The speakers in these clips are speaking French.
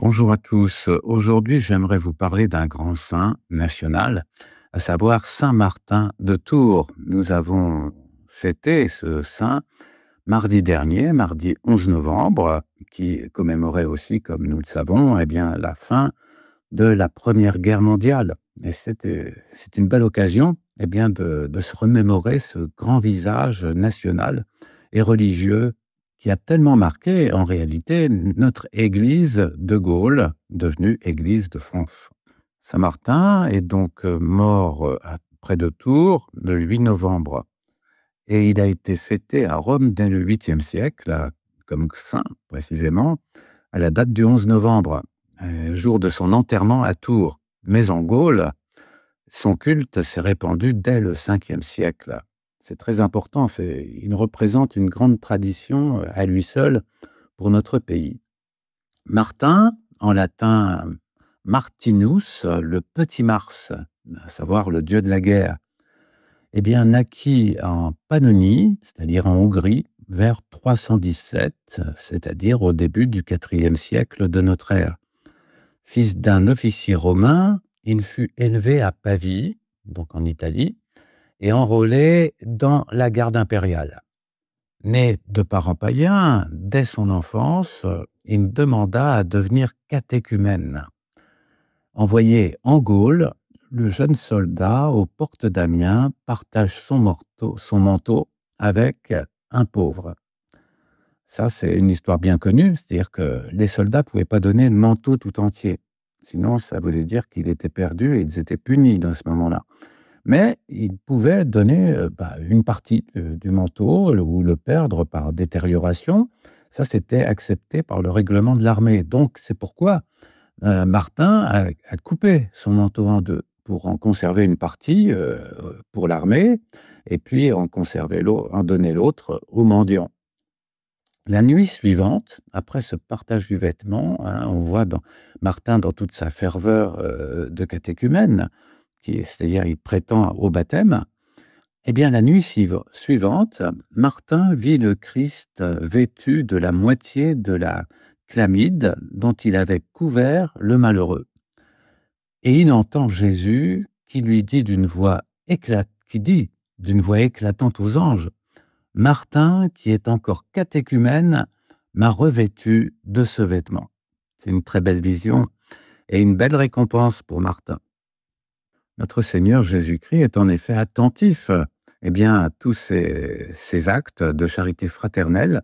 Bonjour à tous. Aujourd'hui, j'aimerais vous parler d'un grand saint national, à savoir Saint Martin de Tours. Nous avons fêté ce saint mardi dernier, mardi 11 novembre, qui commémorait aussi, comme nous le savons, la fin de la Première Guerre mondiale. Et c'est une belle occasion, de se remémorer ce grand visage national et religieux qui a tellement marqué, en réalité, notre Église de Gaulle, devenue Église de France. Saint-Martin est donc mort près de Tours le 8 novembre et il a été fêté à Rome dès le 8e siècle, comme saint précisément, à la date du 11 novembre, jour de son enterrement à Tours. Mais en Gaule, son culte s'est répandu dès le 5e siècle. C'est très important, il représente une grande tradition à lui seul pour notre pays. Martin, en latin Martinus, le petit Mars, à savoir le dieu de la guerre, naquit en Pannonie, c'est-à-dire en Hongrie, vers 317, c'est-à-dire au début du IVe siècle de notre ère. Fils d'un officier romain, il fut élevé à Pavie, donc en Italie, et enrôlé dans la garde impériale. Né de parents païens, dès son enfance, il demanda à devenir catéchumène. Envoyé en Gaule, le jeune soldat aux portes d'Amiens partage son manteau avec un pauvre. Ça, c'est une histoire bien connue, c'est-à-dire que les soldats ne pouvaient pas donner le manteau tout entier. Sinon, ça voulait dire qu'il était perdu et ils étaient punis dans ce moment-là. Mais ils pouvaient donner une partie du manteau ou le perdre par détérioration. Ça, c'était accepté par le règlement de l'armée. Donc, c'est pourquoi Martin a coupé son manteau en deux pour en conserver une partie pour l'armée et puis en donner l'autre aux mendiants. La nuit suivante, après ce partage du vêtement, on voit Martin dans toute sa ferveur de catéchumène, c'est-à-dire il prétend au baptême. La nuit suivante, Martin vit le Christ vêtu de la moitié de la chlamyde dont il avait couvert le malheureux. Et il entend Jésus qui lui dit d'une voix éclatante aux anges: Martin, qui est encore catéchumène, m'a revêtu de ce vêtement. C'est une très belle vision et une belle récompense pour Martin. Notre Seigneur Jésus-Christ est en effet attentif à tous ces actes de charité fraternelle.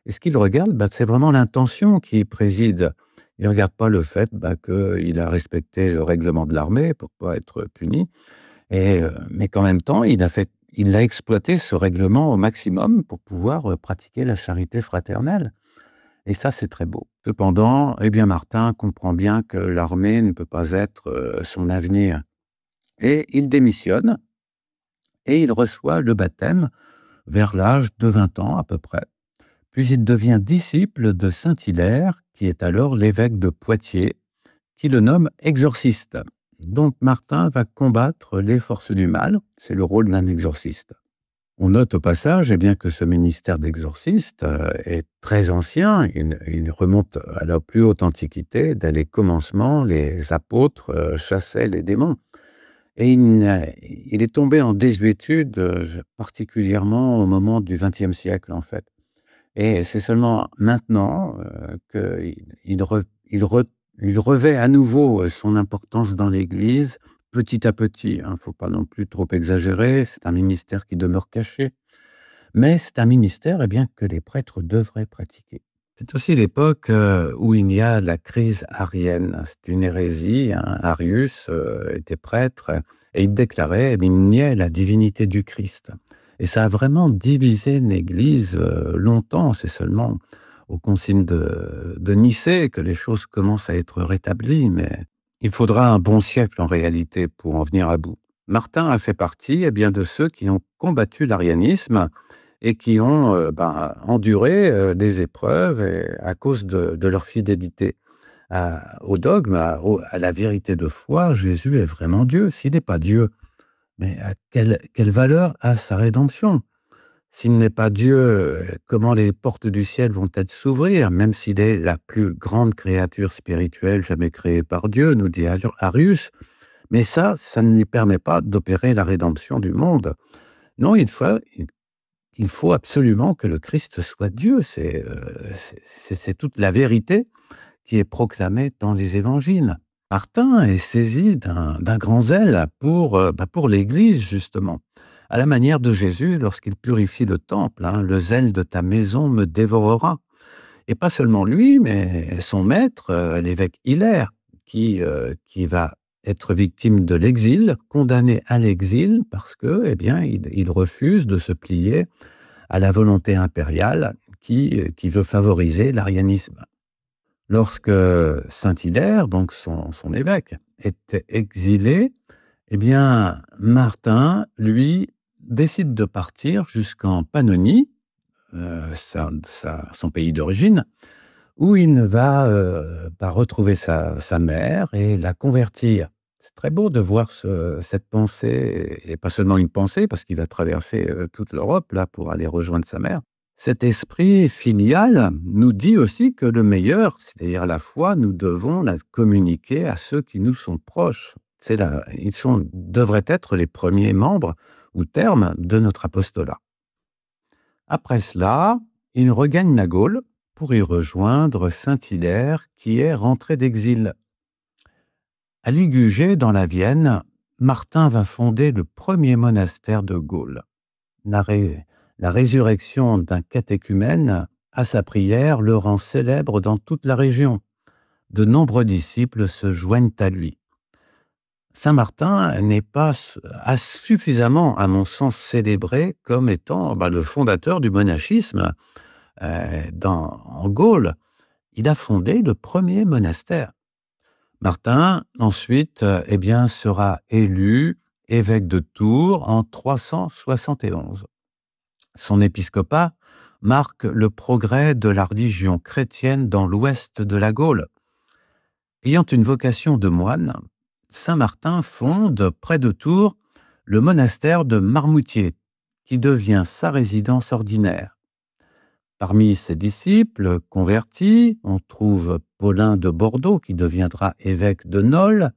Et ce qu'il regarde, c'est vraiment l'intention qui préside. Il ne regarde pas le fait qu'il a respecté le règlement de l'armée pour ne pas être puni, mais qu'en même temps, il a exploité ce règlement au maximum pour pouvoir pratiquer la charité fraternelle. Et ça, c'est très beau. Cependant, Martin comprend bien que l'armée ne peut pas être son avenir. Et il démissionne et il reçoit le baptême vers l'âge de 20 ans à peu près. Puis il devient disciple de saint Hilaire, qui est alors l'évêque de Poitiers, qui le nomme exorciste. Donc Martin va combattre les forces du mal, c'est le rôle d'un exorciste. On note au passage que ce ministère d'exorciste est très ancien, il remonte à la plus haute antiquité. Dès les commencements, les apôtres chassaient les démons. Et il est tombé en désuétude, particulièrement au moment du XXe siècle, en fait. Et c'est seulement maintenant qu'il revêt à nouveau son importance dans l'Église, petit à petit. Il ne faut pas non plus trop exagérer, c'est un ministère qui demeure caché, mais c'est un ministère que les prêtres devraient pratiquer. C'est aussi l'époque où il y a la crise arienne. C'est une hérésie. Arius était prêtre et il déclarait, il niait la divinité du Christ. Et ça a vraiment divisé l'Église longtemps. C'est seulement au concile de Nicée que les choses commencent à être rétablies, mais il faudra un bon siècle en réalité pour en venir à bout. Martin a fait partie de ceux qui ont combattu l'arianisme et qui ont enduré des épreuves à cause de leur fidélité au dogme, à la vérité de foi. Jésus est vraiment Dieu. S'il n'est pas Dieu, mais quelle valeur a sa rédemption? S'il n'est pas Dieu, comment les portes du ciel vont-elles s'ouvrir? Même s'il est la plus grande créature spirituelle jamais créée par Dieu, nous dit Arius. Mais ça ne lui permet pas d'opérer la rédemption du monde. Non, il faut absolument que le Christ soit Dieu. C'est toute la vérité qui est proclamée dans les évangiles. Martin est saisi d'un grand zèle pour l'Église, justement. À la manière de Jésus, lorsqu'il purifie le temple, hein, le zèle de ta maison me dévorera. Et pas seulement lui, mais son maître, l'évêque Hilaire, qui va être victime de l'exil, condamné à l'exil parce que, eh bien, il refuse de se plier à la volonté impériale qui veut favoriser l'arianisme. Lorsque saint Hilaire, donc son évêque, était exilé, eh bien, Martin, lui, décide de partir jusqu'en Pannonie, son pays d'origine, où il va retrouver sa mère et la convertir. C'est très beau de voir cette pensée, et pas seulement une pensée, parce qu'il va traverser toute l'Europe là pour aller rejoindre sa mère. Cet esprit filial nous dit aussi que le meilleur, c'est-à-dire la foi, nous devons la communiquer à ceux qui nous sont proches. Devraient être les premiers membres ou termes de notre apostolat. Après cela, il regagne la Gaule pour y rejoindre saint Hilaire qui est rentré d'exil. À Ligugé, dans la Vienne, Martin va fonder le premier monastère de Gaule. La, la résurrection d'un catéchumène à sa prière le rend célèbre dans toute la région. De nombreux disciples se joignent à lui. Saint Martin n'est pas suffisamment, à mon sens, célébré comme étant le fondateur du monachisme en Gaule. Il a fondé le premier monastère. Martin, ensuite, sera élu évêque de Tours en 371. Son épiscopat marque le progrès de la religion chrétienne dans l'ouest de la Gaule. Ayant une vocation de moine, saint Martin fonde, près de Tours, le monastère de Marmoutier, qui devient sa résidence ordinaire. Parmi ses disciples convertis, on trouve Paulin de Bordeaux, qui deviendra évêque de Nol,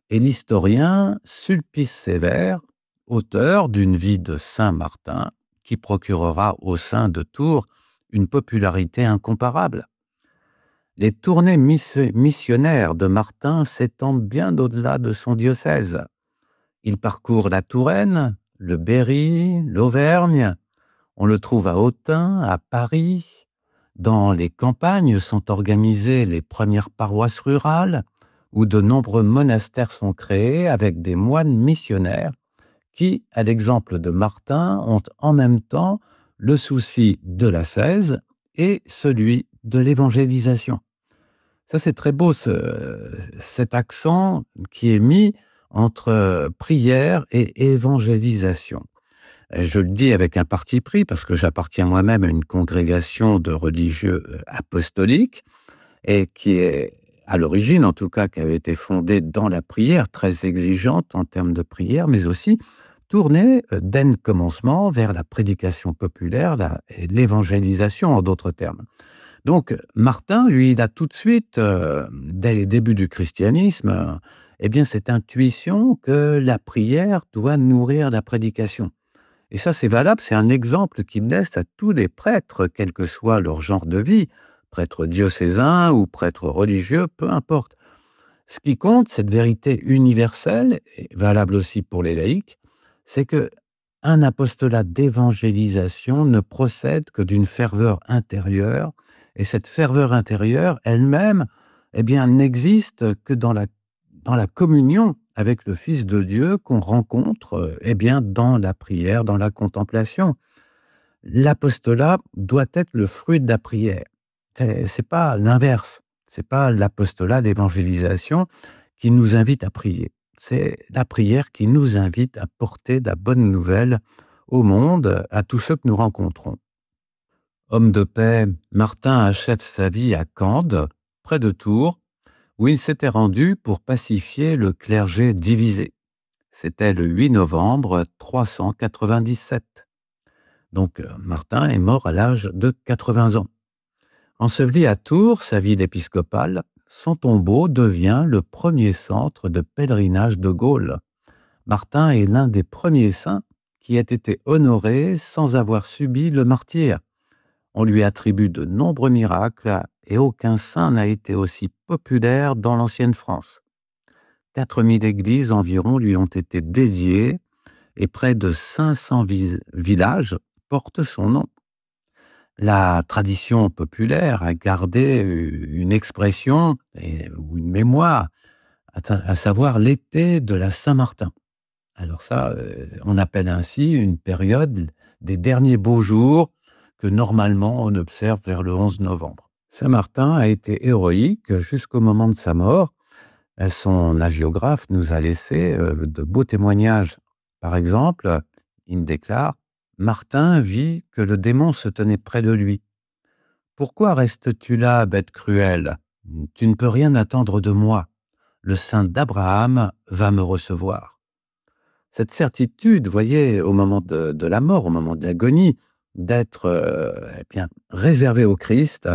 et l'historien Sulpice Sévère, auteur d'une vie de saint Martin, qui procurera au sein de Tours une popularité incomparable. Les tournées missionnaires de Martin s'étendent bien au-delà de son diocèse. Il parcourt la Touraine, le Berry, l'Auvergne. On le trouve à Autun, à Paris. Dans les campagnes sont organisées les premières paroisses rurales, où de nombreux monastères sont créés avec des moines missionnaires qui, à l'exemple de Martin, ont en même temps le souci de l'ascèse et celui de l'évangélisation. Ça, c'est très beau, cet accent qui est mis entre prière et évangélisation. Je le dis avec un parti pris parce que j'appartiens moi-même à une congrégation de religieux apostoliques et qui est, à l'origine en tout cas, qui avait été fondée dans la prière, très exigeante en termes de prière, mais aussi tournée dès le commencement vers la prédication populaire et l'évangélisation en d'autres termes. Donc Martin, lui, il a tout de suite, dès les débuts du christianisme, cette intuition que la prière doit nourrir la prédication. Et ça, c'est valable, c'est un exemple qu'il laisse à tous les prêtres, quel que soit leur genre de vie, prêtres diocésains ou prêtres religieux, peu importe. Ce qui compte, cette vérité universelle, et valable aussi pour les laïcs, c'est que un apostolat d'évangélisation ne procède que d'une ferveur intérieure, et cette ferveur intérieure, elle-même, n'existe que dans la communion avec le Fils de Dieu qu'on rencontre, dans la prière, dans la contemplation. L'apostolat doit être le fruit de la prière. C'est pas l'inverse. C'est pas l'apostolat d'évangélisation qui nous invite à prier. C'est la prière qui nous invite à porter la bonne nouvelle au monde, à tous ceux que nous rencontrons. Homme de paix, Martin achève sa vie à Cande, près de Tours, où il s'était rendu pour pacifier le clergé divisé. C'était le 8 novembre 397. Donc, Martin est mort à l'âge de 80 ans. Enseveli à Tours, sa ville épiscopale, son tombeau devient le premier centre de pèlerinage de Gaulle. Martin est l'un des premiers saints qui ait été honoré sans avoir subi le martyre. On lui attribue de nombreux miracles et aucun saint n'a été aussi populaire dans l'ancienne France. 4000 églises environ lui ont été dédiées et près de 500 villages portent son nom. La tradition populaire a gardé une expression ou une mémoire, à savoir l'été de la Saint-Martin. Alors ça, on appelle ainsi une période des derniers beaux jours que normalement on observe vers le 11 novembre. Saint-Martin a été héroïque jusqu'au moment de sa mort. Son hagiographe nous a laissé de beaux témoignages. Par exemple, il déclare: Martin vit que le démon se tenait près de lui. Pourquoi restes-tu là, bête cruelle? Tu ne peux rien attendre de moi. Le saint d'Abraham va me recevoir. Cette certitude, voyez, au moment de la mort, au moment de l'agonie, d'être bien réservé au Christ,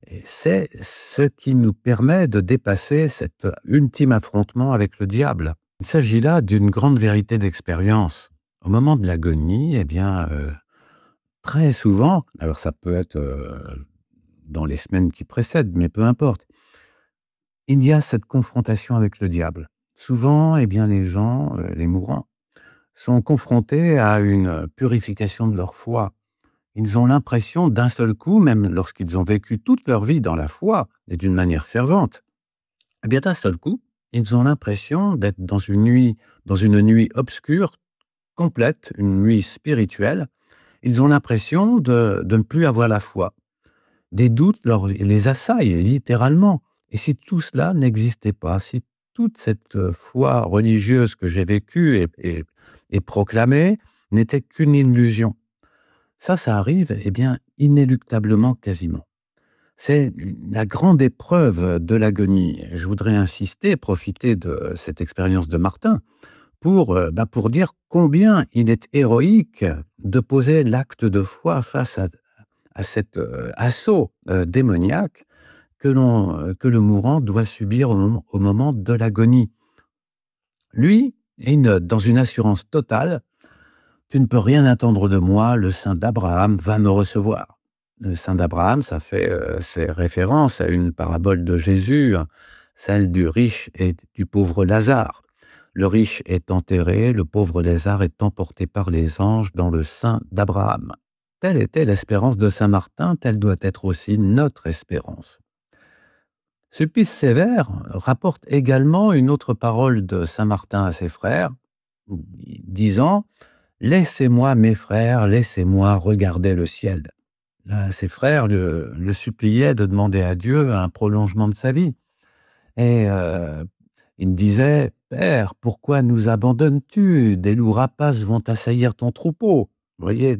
et c'est ce qui nous permet de dépasser cet ultime affrontement avec le diable. Il s'agit là d'une grande vérité d'expérience. Au moment de l'agonie, très souvent, alors ça peut être dans les semaines qui précèdent, mais peu importe, il y a cette confrontation avec le diable. Souvent, les gens, les mourants, sont confrontés à une purification de leur foi. Ils ont l'impression d'un seul coup, même lorsqu'ils ont vécu toute leur vie dans la foi et d'une manière fervente, d'un seul coup, ils ont l'impression d'être dans une nuit obscure, complète, une nuit spirituelle. Ils ont l'impression de ne plus avoir la foi. Des doutes les assaillent littéralement. Et si tout cela n'existait pas, si toute cette foi religieuse que j'ai vécue et proclamée n'était qu'une illusion, ça arrive, inéluctablement quasiment. C'est la grande épreuve de l'agonie. Je voudrais insister, profiter de cette expérience de Martin pour dire combien il est héroïque de poser l'acte de foi face à cet assaut démoniaque que le mourant doit subir au moment de l'agonie. Lui est dans une assurance totale: tu ne peux rien attendre de moi, le saint d'Abraham va me recevoir. Le saint d'Abraham, ça fait c'est référence à une parabole de Jésus, hein, celle du riche et du pauvre Lazare. Le riche est enterré, le pauvre Lazare est emporté par les anges dans le sein d'Abraham. Telle était l'espérance de saint Martin, telle doit être aussi notre espérance. Sulpice Sévère rapporte également une autre parole de saint Martin à ses frères, disant: laissez-moi, mes frères, laissez-moi regarder le ciel. Là, ses frères le suppliaient de demander à Dieu un prolongement de sa vie. Et il disait: Père, pourquoi nous abandonnes-tu? Des loups rapaces vont assaillir ton troupeau. Vous voyez,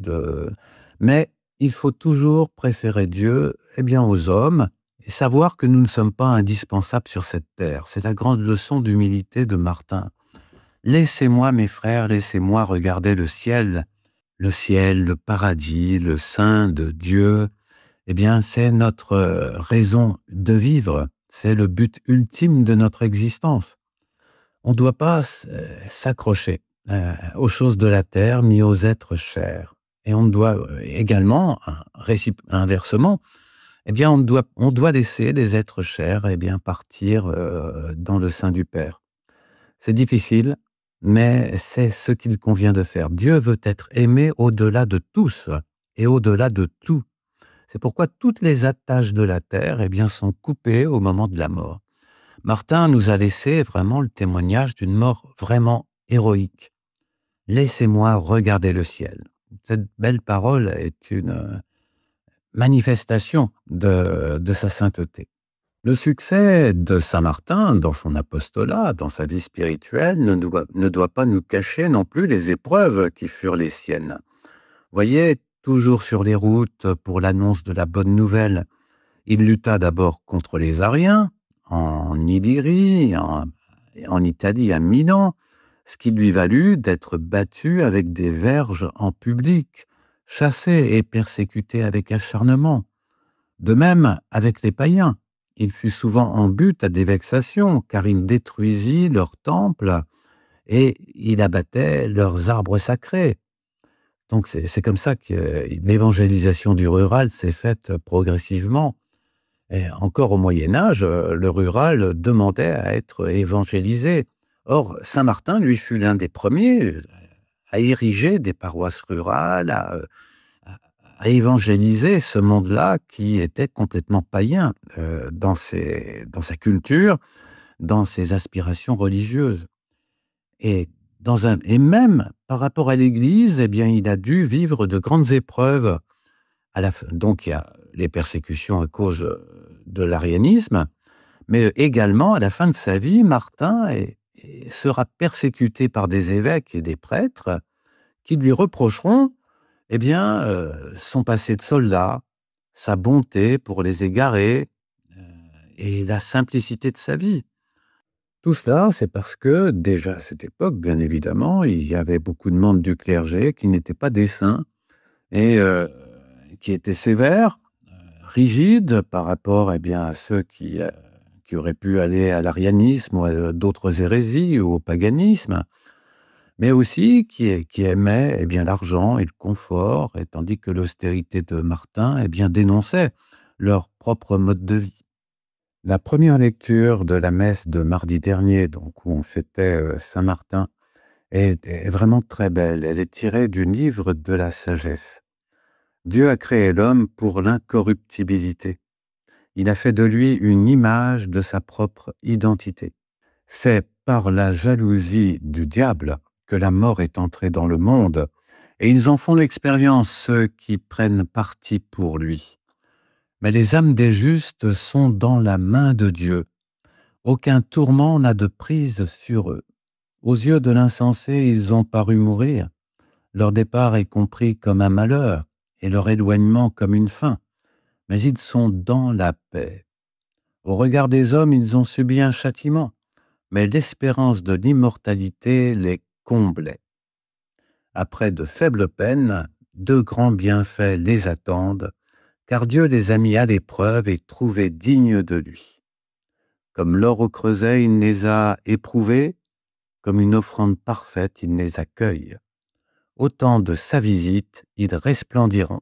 mais il faut toujours préférer Dieu aux hommes et savoir que nous ne sommes pas indispensables sur cette terre. C'est la grande leçon d'humilité de Martin. Laissez-moi, mes frères, laissez-moi regarder le ciel, le paradis, le sein de Dieu. C'est notre raison de vivre, c'est le but ultime de notre existence. On ne doit pas s'accrocher aux choses de la terre ni aux êtres chers. Et on doit également, inversement, on doit laisser les êtres chers partir dans le sein du Père. C'est difficile, mais c'est ce qu'il convient de faire. Dieu veut être aimé au-delà de tous et au-delà de tout. C'est pourquoi toutes les attaches de la terre sont coupées au moment de la mort. Martin nous a laissé vraiment le témoignage d'une mort vraiment héroïque. Laissez-moi regarder le ciel. Cette belle parole est une manifestation de sa sainteté. Le succès de saint Martin dans son apostolat, dans sa vie spirituelle, ne doit pas nous cacher non plus les épreuves qui furent les siennes. Voyez, toujours sur les routes pour l'annonce de la bonne nouvelle, il lutta d'abord contre les Ariens, en Illyrie, en Italie, à Milan, ce qui lui valut d'être battu avec des verges en public. chassé et persécuté avec acharnement. De même avec les païens. Il fut souvent en but à des vexations, car il détruisit leurs temples et il abattait leurs arbres sacrés. Donc c'est comme ça que l'évangélisation du rural s'est faite progressivement. Et encore au Moyen Âge, le rural demandait à être évangélisé. Or, saint Martin, lui, fut l'un des premiers à ériger des paroisses rurales, à à évangéliser ce monde-là qui était complètement païen, dans sa culture, dans ses aspirations religieuses. Et et même par rapport à l'Église, eh bien, il a dû vivre de grandes épreuves. À la fin, donc il y a les persécutions à cause, de l'arianisme, mais également à la fin de sa vie, Martin sera persécuté par des évêques et des prêtres qui lui reprocheront, eh bien, son passé de soldat, sa bonté pour les égarés, heu et la simplicité de sa vie. Tout cela, c'est parce que, déjà à cette époque, bien évidemment, il y avait beaucoup de membres du clergé qui n'étaient pas des saints et qui étaient sévères, rigides par rapport, eh bien, à ceux qui auraient pu aller à l'arianisme ou à d'autres hérésies ou au paganisme, mais aussi qui aimaient, eh bien, l'argent et le confort, et tandis que l'austérité de Martin, eh bien, dénonçait leur propre mode de vie. La première lecture de la messe de mardi dernier, donc où on fêtait, saint Martin, est vraiment très belle. Elle est tirée du livre de la sagesse. Dieu a créé l'homme pour l'incorruptibilité. Il a fait de lui une image de sa propre identité. C'est par la jalousie du diable que la mort est entrée dans le monde, et ils en font l'expérience, ceux qui prennent parti pour lui. Mais les âmes des justes sont dans la main de Dieu. Aucun tourment n'a de prise sur eux. Aux yeux de l'insensé, ils ont paru mourir. Leur départ est compris comme un malheur, et leur éloignement comme une fin. Mais ils sont dans la paix. Au regard des hommes, ils ont subi un châtiment, mais l'espérance de l'immortalité les comblait. Après de faibles peines, de grands bienfaits les attendent, car Dieu les a mis à l'épreuve et trouvés dignes de lui. Comme l'or au creuset, il les a éprouvés, comme une offrande parfaite, il les accueille. Au temps de sa visite, ils resplendiront.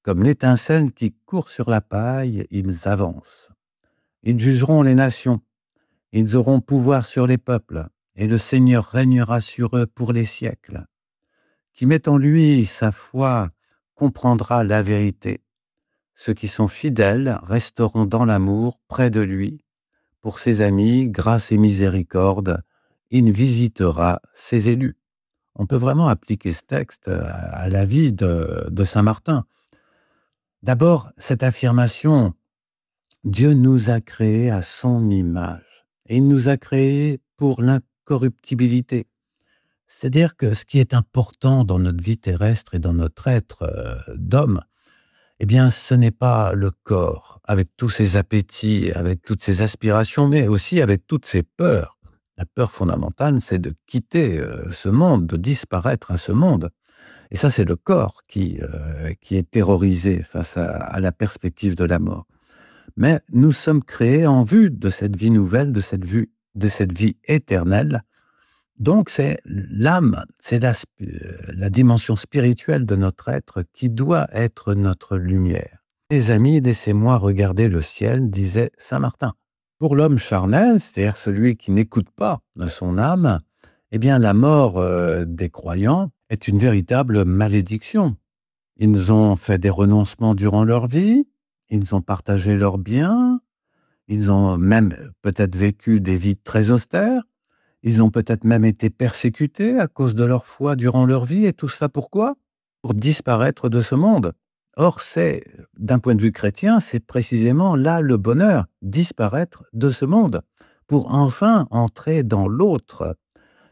Comme l'étincelle qui court sur la paille, ils avancent. Ils jugeront les nations. Ils auront pouvoir sur les peuples, et le Seigneur régnera sur eux pour les siècles. Qui met en lui sa foi comprendra la vérité. Ceux qui sont fidèles resteront dans l'amour près de lui. Pour ses amis, grâce et miséricorde, il visitera ses élus. On peut vraiment appliquer ce texte à la vie de saint Martin. D'abord, cette affirmation: Dieu nous a créés à son image et il nous a créés pour l'incorruptibilité. C'est-à-dire que ce qui est important dans notre vie terrestre et dans notre être d'homme, eh bien, ce n'est pas le corps, avec tous ses appétits, avec toutes ses aspirations, mais aussi avec toutes ses peurs. La peur fondamentale, c'est de quitter ce monde, de disparaître à ce monde. Et ça, c'est le corps qui est terrorisé face à la perspective de la mort. Mais nous sommes créés en vue de cette vie nouvelle, de cette vie éternelle. Donc c'est l'âme, c'est la dimension spirituelle de notre être qui doit être notre lumière. Les amis, laissez-moi regarder le ciel, disait saint Martin. Pour l'homme charnel, c'est-à-dire celui qui n'écoute pas de son âme, eh bien la mort des croyants est une véritable malédiction. Ils ont fait des renoncements durant leur vie, ils ont partagé leurs biens, ils ont même peut-être vécu des vies très austères, ils ont peut-être même été persécutés à cause de leur foi durant leur vie, et tout ça pourquoi? Pour disparaître de ce monde. Or c'est, d'un point de vue chrétien, c'est précisément là le bonheur, disparaître de ce monde, pour enfin entrer dans l'autre.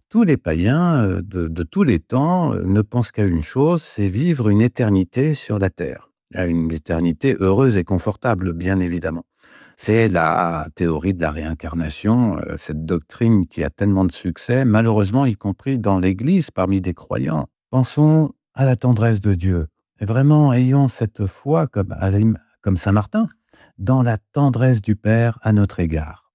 Tous les païens, de tous les temps, ne pensent qu'à une chose, c'est vivre une éternité sur la terre. À une éternité heureuse et confortable, bien évidemment. C'est la théorie de la réincarnation, cette doctrine qui a tellement de succès, malheureusement y compris dans l'Église, parmi des croyants. Pensons à la tendresse de Dieu. Et vraiment, ayons cette foi comme saint Martin, dans la tendresse du Père à notre égard.